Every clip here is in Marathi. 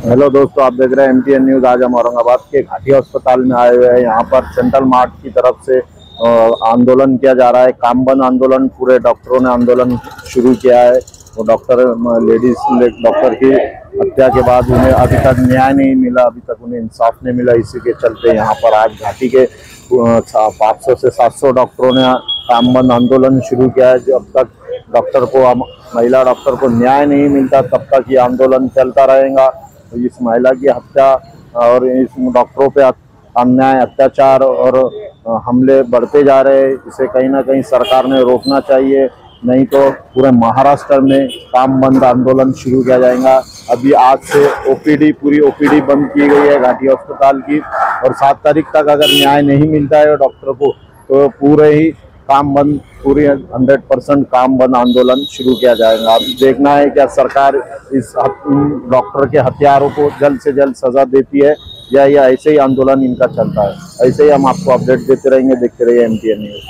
हेलो दोस्तों, आप देख रहे हैं MTN न्यूज। आज हम औरंगाबाद के घाटी अस्पताल में आए हुए हैं। यहाँ पर सेंट्रल मार्ट की तरफ से आंदोलन किया जा रहा है, काम बंद आंदोलन। पूरे डॉक्टरों ने आंदोलन शुरू किया है। वो लेडीज डॉक्टर की हत्या के बाद उन्हें अभी तक न्याय नहीं मिला, अभी तक उन्हें इंसाफ नहीं मिला। इसी के चलते यहाँ पर आज घाटी के 500 से 700 डॉक्टरों ने काम बंद आंदोलन शुरू किया है। जब तक महिला डॉक्टर को न्याय नहीं मिलता तब तक ये आंदोलन चलता रहेगा। तो इस महिला की हत्या और इस डॉक्टरों पे अन्याय, अत्याचार और हमले बढ़ते जा रहे हैं। इसे कहीं ना कहीं सरकार ने रोकना चाहिए, नहीं तो पूरे महाराष्ट्र में काम बंद आंदोलन शुरू किया जाएगा। अभी आज से पूरी ओपीडी बंद की गई है घाटी अस्पताल की, और 7 तारीख तक अगर न्याय नहीं मिलता है डॉक्टर को तो पूरे ही पूरी 100% काम बंद आंदोलन शुरू किया जाएगा। अब देखना है क्या सरकार इस डॉक्टर के हत्यारों को जल्द से जल्द सजा देती है या ऐसे ही आंदोलन इनका चलता है। ऐसे ही हम आपको अपडेट देते रहेंगे। देखते रहिए MTN न्यूज।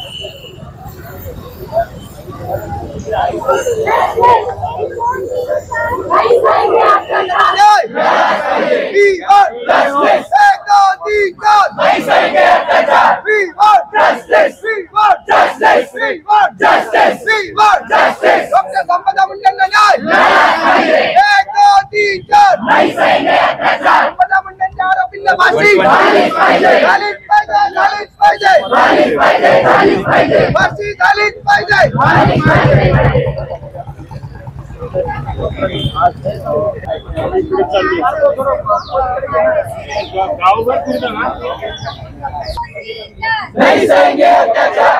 नहीं सहेंगे अत्याचार।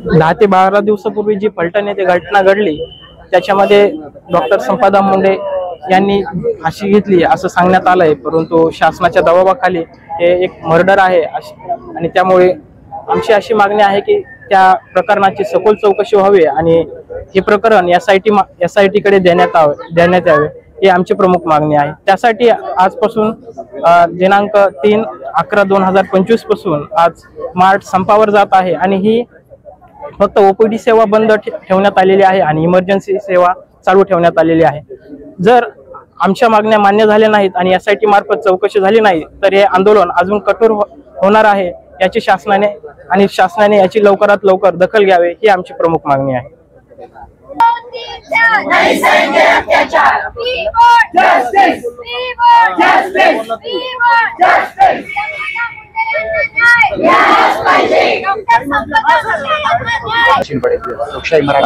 दहा ते 12 दिवसापूर्वी जी फलटण येथे घटना घडली त्याच्यामध्ये डॉक्टर संपदा मुंडे यांनी फाशी घेतली असं सांगण्यात आलंय, परंतु शासनाच्या दबावाखाली हे एक मर्डर आहे आणि त्यामुळे आमची अशी मागणी आहे की त्या प्रकरणाची सखोल चौकशी व्हावी आणि हे प्रकरण SIT कडे देण्यात यावे, ही आमची प्रमुख मागणी आहे। त्यासाठी आजपासून दिनांक 3/11/2025 पासून आज मार्च संपावर जात आहे आणि ही फक्त OPD सेवा बंद ठेवण्यात आलेली आहे आणि इमर्जन्सी सेवा चालू ठेवण्यात आलेली आहे। जर आमच्या मागण्या मान्य झाल्या नाहीत आणि SIT मार्फत चौकशी झाली नाही तर हे आंदोलन अजून कठोर होणार आहे। याची शासनाने याची लवकरात लवकर दखल घ्यावी, ही आमची प्रमुख मागणी आहे। नहीं सहेंगे अत्याचार। Justice, justice, justice.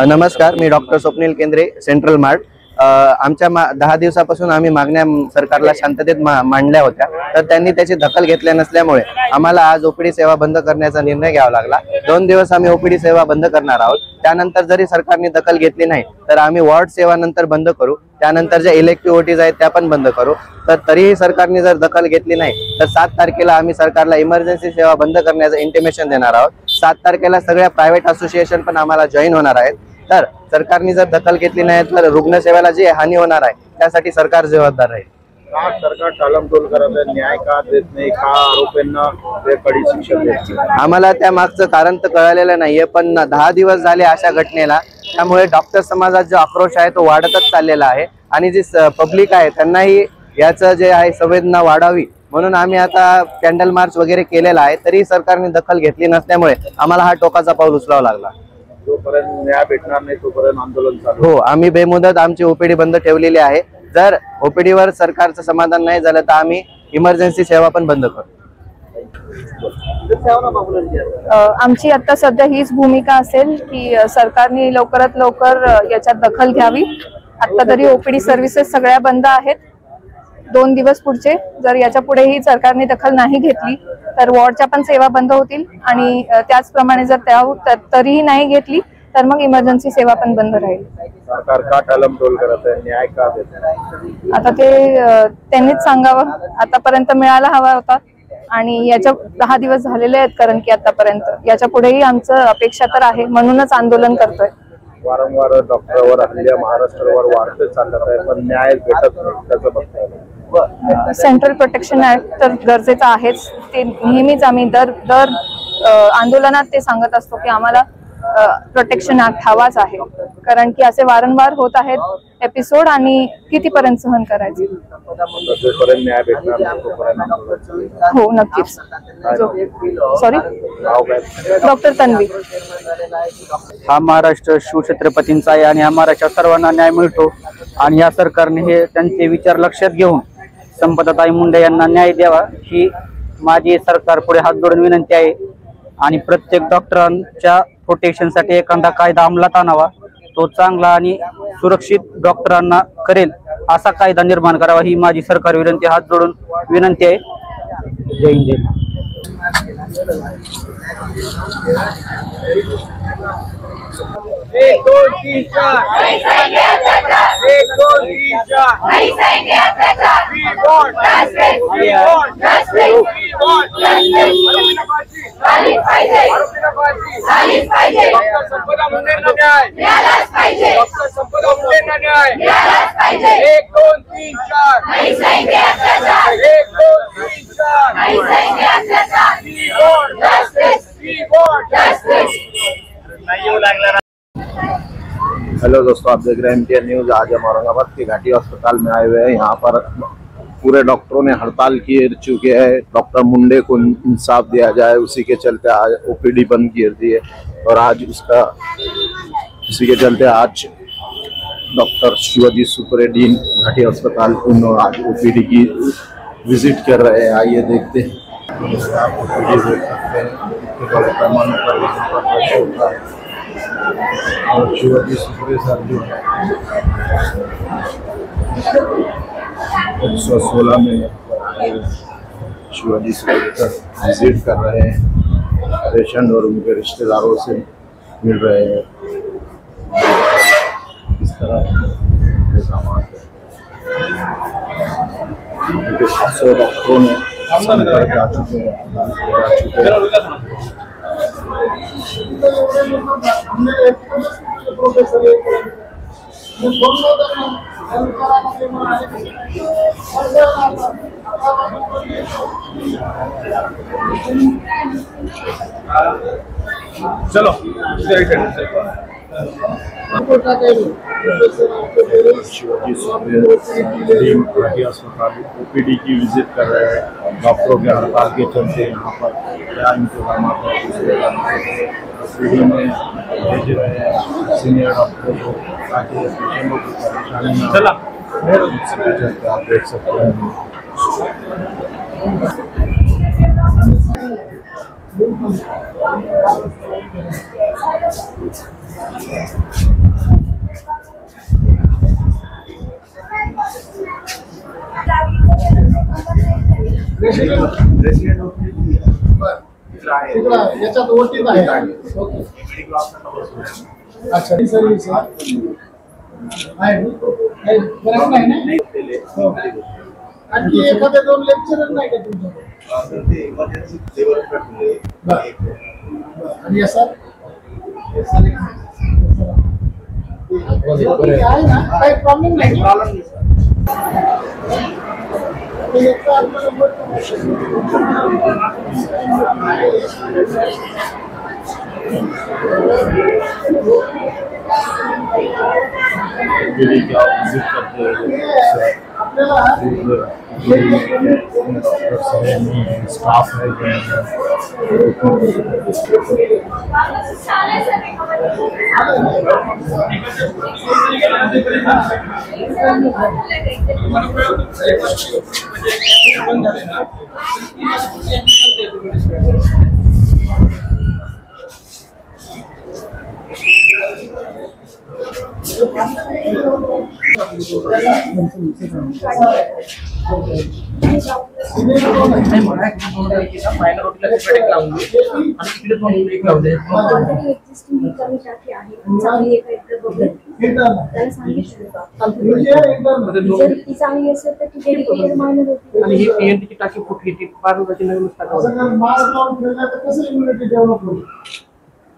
नमस्कार, मी डॉक्टर स्वप्नील केंद्रे, सेंट्रल मार्ट। आमच्या 10 दिवसापासून आम्ही मागण्या सरकारला शांततेत मांडल्या होत्या, तर त्यांनी त्याची दखल घेतल्या नसल्यामुळे आम्हाला आज OPD सेवा बंद करण्याचा निर्णय घ्यावा लागला। 2 दिवस आम्ही OPD सेवा बंद करणार आहोत। त्यानंतर जरी सरकारने दखल घेतली नाही तर आम्ही वॉर्ड सेवा नंतर बंद करू, त्यानंतर ज्या इलेक्टिव्ह OTs आहेत त्या पण बंद करू। तर तरीही सरकारने जर दखल घेतली नाही तर 7 तारखेला आम्ही सरकारला इमर्जन्सी सेवा बंद करण्याचं इंटिमेशन देणार आहोत। 7 तारखेला सगळ्या प्रायव्हेट असोसिएशन पण आम्हाला जॉईन होणार आहेत। तर सरकारने जर दखल घेतली नाही तर रुग्णसेवेला जी हानी होणार आहे त्यासाठी सरकार जबाबदार राहील। सरकार टाळमटोल करत आहे, न्याय का देत नाही, का आरोपींना कडी शिक्षा देत नाही? आम्हाला त्या मागचं कारण तर कळलेलं नाहीये, पण 10 दिवस झाले अशा घटनेला, त्यामुळे डॉक्टर समाजात जो आक्रोश आहे तो वाढतच चाललेला आहे आणि जी पब्लिक आहे त्यांनाही याचं जे आहे संवेदना वाढावी म्हणून आम्ही आता कॅन्डल मार्च वगैरे केलेला आहे। तरी सरकारने दखल घेतली नसल्यामुळे आम्हाला हा टोकाचा पाऊल उचलावा लागला। जोपर्यंत न्याय भेटणार नाही तोपर्यंत आंदोलन चालू। हो, आम्ही बेमुदत आमची OPD बंद ठेवलेली आहे। जर OPD वर सरकारचं समाधान नाही झालं तर आम्ही इमर्जन्सी सेवा पण बंद करू। आमची आता सध्या हीच भूमिका असेल की सरकारने लवकरात लवकर याच्यात दखल घ्यावी। आता तरी OPD सर्व्हिसेस सगळ्या बंद आहेत 2 दिवस पुढचे। जर याच्या पुढेही सरकारने दखल नाही घेतली तर वॉर्डच्या पण सेवा बंद होतील आणि त्याचप्रमाणे जर तरीही नाही घेतली तर मग इमर्जन्सी सेवा पण बंद राहील। सरकार का टाळमटोल करत आहे, न्याय का देत नाही? आता ते त्यांनीच सांगावं। आतापर्यंत मिळाला हवा होता आणि याच्या 10 दिवस झालेले आहेत, कारण की आतापर्यंत याच्या पुढेही आमचं अपेक्षा तर आहे, म्हणूनच आंदोलन करतोय। वारंवार डॉक्टरवर हल्ले महाराष्ट्रावर वाढते चालत आहे, पण न्याय भेटत नाही, त्याचं बघताय। सेंट्रल प्रोटेक्शन ऍक्ट तर गरजेचं आहेच. ते नेहमीच आम्ही दर आंदोलनात ते सांगत असतो की आम्हाला प्रोटेक्शन ऍक्ट हवाच आहे, कारण की असे वारंवार होत आहेत एपिसोड आणि कितीपर्यंत सहन करायचे. जोपर्यंत न्याय भेटणार तोपर्यंत. हो नक्कीच. Sorry, doctor Tanvi. हा महाराष्ट्र शिवछत्रपतींचा आहे आणि हा महाराष्ट्रात सर्वांना न्याय मिळतो आणि या सरकारने हे त्यांचे विचार लक्षात घेऊन संपदाताई मुंडे यांना न्याय द्यावा ही माझी सरकार पुढे हात जोडून विनंती आहे. आणि प्रत्येक डॉक्टरांच्या प्रोटेक्शनसाठी एखादा कायदा अंमलात आणावा, तो चांगला आणि सुरक्षित डॉक्टरांना करेल असा कायदा निर्माण करावा ही माझी सरकार विनंती, हात जोडून विनंती आहे. जय हिंद. एक दोन तीन चार नहीं सहेंगे अत्याचार. एक दोन तीन चार नहीं सहेंगे अत्याचार. We want justice. We want justice. We want justice. झालीच पाहिजे. झालीच पाहिजे. डॉक्टर संपदा मुंडेंना न्याय मिळालाच पाहिजे. डॉक्टर संपदा मुंडेंना न्याय मिळालाच पाहिजे. एक दोन तीन चार नहीं सहेंगे अत्याचार. एक दोन तीन चार नहीं सहेंगे अत्याचार. We want justice. We want justice. Hello दोस्तों, आप देख रहे हैं MTN न्यूज। आज हम औरंगाबाद के घाटी अस्पताल में आए हुए हैं। यहाँ पर पूरे डॉक्टरों ने हड़ताल किए चुके हैं। डॉक्टर मुंडे को इंसाफ दिया जाए, उसी के चलते आज OPD बंद कर दी है और आज उसी के चलते आज डॉक्टर शिवाजी सुपरे डीन घाटी अस्पताल आज OPD की विजिट कर रहे हैं। आइए देखते हैं। और शिवाजी सुपरे सर जो 116 में शिवाजी सुपरे सर विजिट कर रहे हैं। पेशेंट और उनके रिश्तेदारों से मिल रहे हैं। इस तरह उनके 700 डॉक्टरों ने संपर्क आ चुके हैं। चलो शिवाजी सुपरे घाटी अस्पताल OPD की विजिट कर रहे हैं। डॉक्टरों के हड़ताल के चलते यहाँ पर क्या इंतजाम OPD में भेज रहे हैं सीनियर डॉक्टरों को ताकि पेशेंटों की परेशानी न हो। इसके चलते आप देख सकते हैं। याच्यात ओटीत आहे. अच्छा सर्विस आहे बरं नाही ना. आणखी एखाद्या 2 लेक्चरर नाही का तुमच्याकडे? आणि या सर आहे ना, काही प्रॉब्लेम नाही. स्टाफ है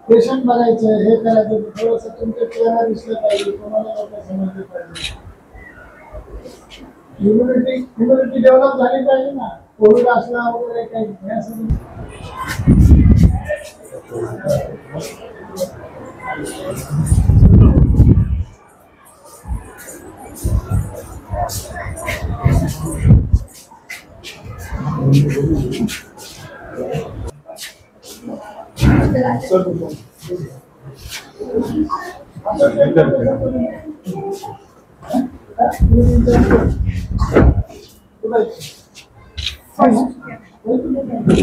पेशंट बघायचं हे करायचं थोडंसं तुमच्या चेहरा दिसलं पाहिजे, तुम्हाला समजलं पाहिजे. इम्युनिटी डेव्हलप झाली पाहिजे ना, कोविड असला वगैरे काही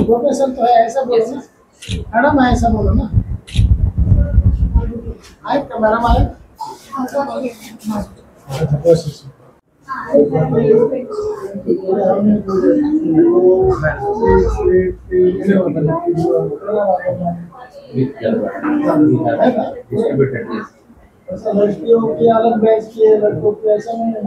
प्रोफेसर तो है, ऐसा बोलो ना मैडम, ऐसा बोलो ना। आए का मैडम आए लड़कियों की अलग बैच की है, लड़कों की ऐसा नहीं है।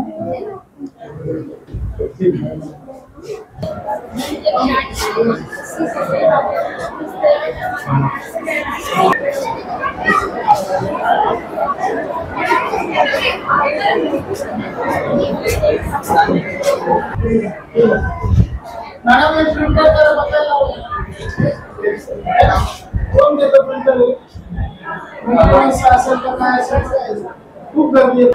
मैडम ये प्रिंटर कर बताओ, कौन देता प्रिंटर है? कौन सा असर करना है, खूब गर्मी है।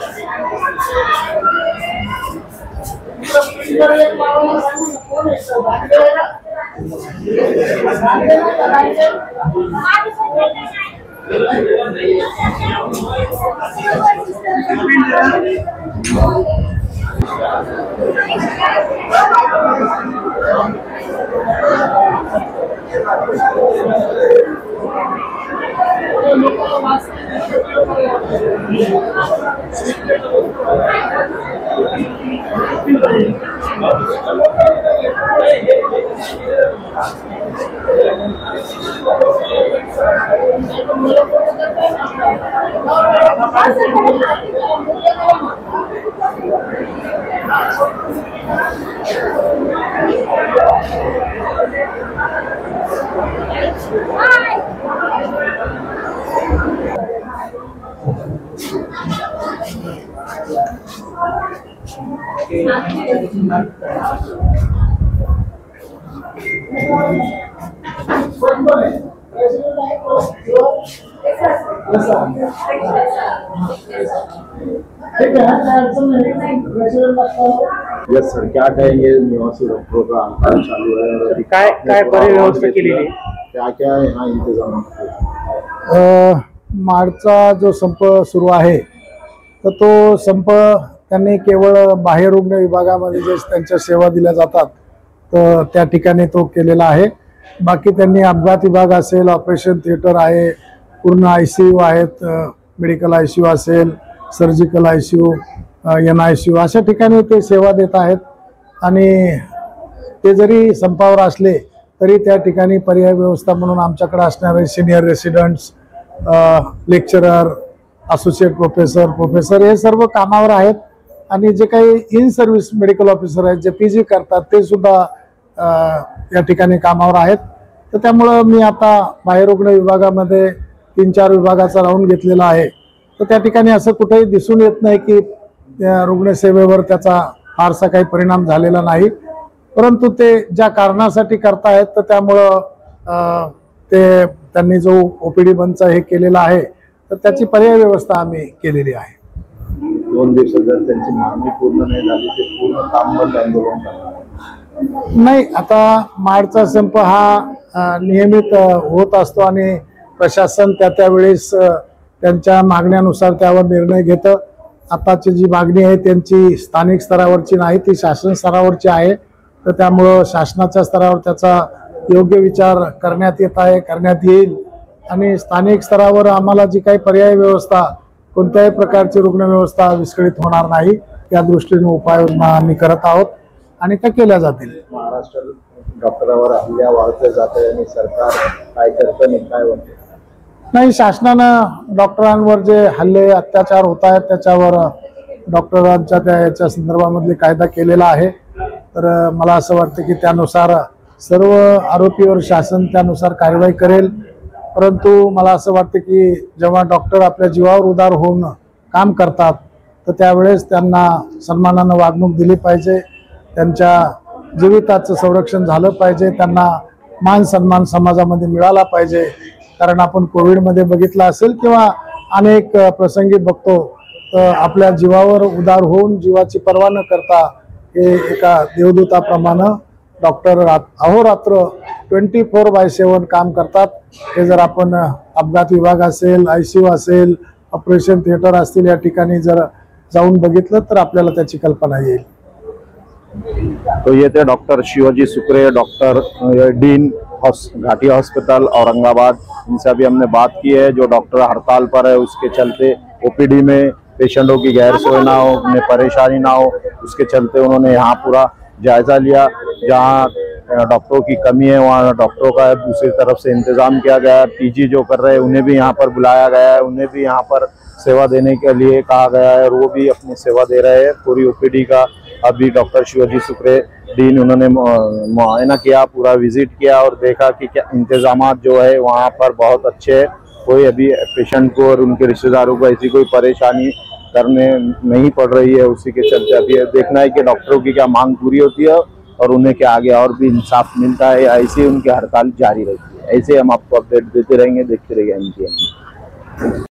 प्रिंटर एक पावर कौन है, सब भाग जाएगा, यस सर, क्या कहेंगे? निवासी डॉक्टरों का आंदोलन चालू है और अभी काय व्यवस्था केलेली आहे? क्या क्या यहाँ इंतजाम? मार्चचा जो संप सुरू आहे तर तो संप त्यांनी केवळ बाह्य रुग्ण विभागामध्ये जे त्यांच्या सेवा दिल्या जातात तर त्या ठिकाणी तो केलेला आहे। बाकी त्यांनी अपघात विभाग असेल, ऑपरेशन थिएटर आहे, पूर्ण ICU आहेत, मेडिकल ICU असेल, सर्जिकल ICU, NICU अशा ठिकाणी ते सेवा देत आहेत। आणि ते जरी संपावर असले तरी त्या ठिकाणी पर्याय व्यवस्था म्हणून आमच्याकडे असणारे senior residents, lecturer, associate professor हे सर्व कामावर आहेत। आणि जे काही इन सर्व्हिस मेडिकल ऑफिसर आहेत जे PG करतात ते सुद्धा या ठिकाणी कामावर आहेत। तर त्यामुळे मी आता बाह्यरुग्ण विभागामध्ये 3-4 विभागाचा राऊंड घेतलेला आहे। तर त्या ठिकाणी असं कुठेही दिसून येत नाही की रुग्णसेवेवर त्याचा फारसा काही परिणाम झालेला नाही, परंतु ते ज्या कारणासाठी करतायत तर त्यामुळं ते त्यांनी जो OPD बंदचा हे केलेला आहे तर त्याची पर्याय व्यवस्था आम्ही केलेली आहे। 2 दिवसात जर त्यांची मागणी पूर्ण नाही झाली ते पूर्ण काम बंद आंदोलन करणार नाही। आता मार्चचा संप हा नियमित होत असतो आणि प्रशासन त्या वेळेस त्यांच्या मागण्यानुसार त्यावर निर्णय घेतं। आताची जी मागणी आहे त्यांची स्थानिक स्तरावरची नाही, ती शासन स्तरावरची आहे। तर त्यामुळं शासनाच्या स्तरावर त्याचा योग्य विचार करण्यात येईल आणि स्थानिक स्तरावर आम्हाला जी काही पर्याय व्यवस्था, कोणत्याही प्रकारची रुग्ण व्यवस्था विस्कळीत होणार नाही या दृष्टीने उपाययोजना आम्ही करत आहोत आणि त्या केल्या जातील। महाराष्ट्र डॉक्टरांवर हल्ल्या वाढते जाते आणि सरकार काय करतं नाही काय म्हणते? नाही, शासनानं डॉक्टरांवर जे हल्ले अत्याचार होत आहेत त्याच्यावर डॉक्टरांच्या याच्या संदर्भामध्ये कायदा केलेला आहे। तर मला असं वाटतं की त्यानुसार सर्व आरोपीवर शासन त्यानुसार कारवाई करेल। परंतु मला असं वाटतं की जेव्हा डॉक्टर आपल्या जीवावर उदार होऊन काम करतात तर त्यावेळेस त्यांना सन्मानानं वागणूक दिली पाहिजे, त्यांच्या जीविताचं संरक्षण झालं पाहिजे, त्यांना मान सन्मान समाजामध्ये मिळाला पाहिजे. कारण आपण कोविडमध्ये बघितलं असेल किंवा अनेक प्रसंगी बघतो तर आपल्या जीवावर उदार होऊन जीवाची पर्वा न करता हे एका देवदूताप्रमाणे डॉक्टर अहोरात्र 24/7 काम करतात. हे जर आपण अपघात विभाग असेल, ICU असेल, ऑपरेशन थिएटर असतील या ठिकाणी जर जाऊन बघितलं तर आपल्याला त्याची कल्पना येईल. तो ये थे doctor Shivaji Sukre, doctor dean Ghati hospital Aurangabad. इनसे अभी हमने बात की है. जो डॉक्टर हड़ताल पर है उसके चलते OPD में पेशेंटों की गैर सोई ना हो, उन्हें परेशानी ना हो, उसके चलते उन्होंने यहाँ पूरा जायजा लिया. जहाँ डॉक्टरों की कमी है वहाँ डॉक्टरों का दूसरी तरफ से इंतजाम किया गया है. PG जो कर रहे हैं उन्हें भी यहाँ पर बुलाया गया है, उन्हें भी यहाँ पर सेवा देने के लिए कहा गया है और वो भी अपनी सेवा दे रहे हैं. पूरी OPD का अभी डॉक्टर शिवाजी सुक्रे डीन उन्होंने मुआयना किया, पूरा विजिट किया और देखा कि क्या इंतजामात जो है वहाँ पर बहुत अच्छे है. कोई अभी पेशेंट को और उनके रिश्तेदारों को ऐसी कोई परेशानी करने नहीं पड़ रही है. उसी के चलते अभी देखना है कि डॉक्टरों की क्या मांग पूरी होती है और उन्हें क्या आगे और भी इंसाफ मिलता है, ऐसे उनकी हड़ताल जारी रहती है. ऐसे हम आपको अपडेट देते रहेंगे, देखते रहिए MTN।